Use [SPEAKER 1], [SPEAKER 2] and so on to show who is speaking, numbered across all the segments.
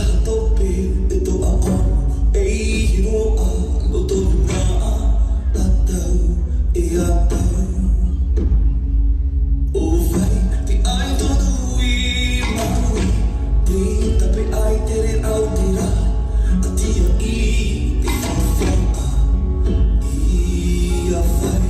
[SPEAKER 1] hatope e to a on e hiro a lo to na a tau e a tau o vai te ai todo i maui te tape ai tere au te ra a tia i te whawha i a vai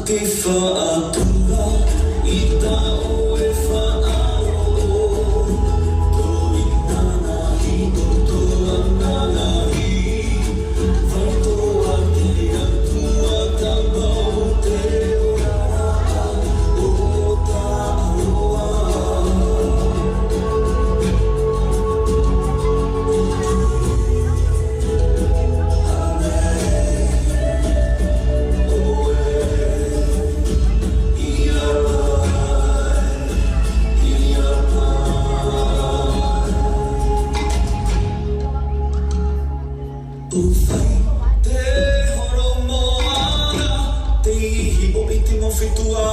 [SPEAKER 1] Ke whaatua I tau e whaaro Tō I nana I tō nana I Whaitoa te atua Tabau te orara O ta aroa O whai te horo moana Te ihi o I te mawhitua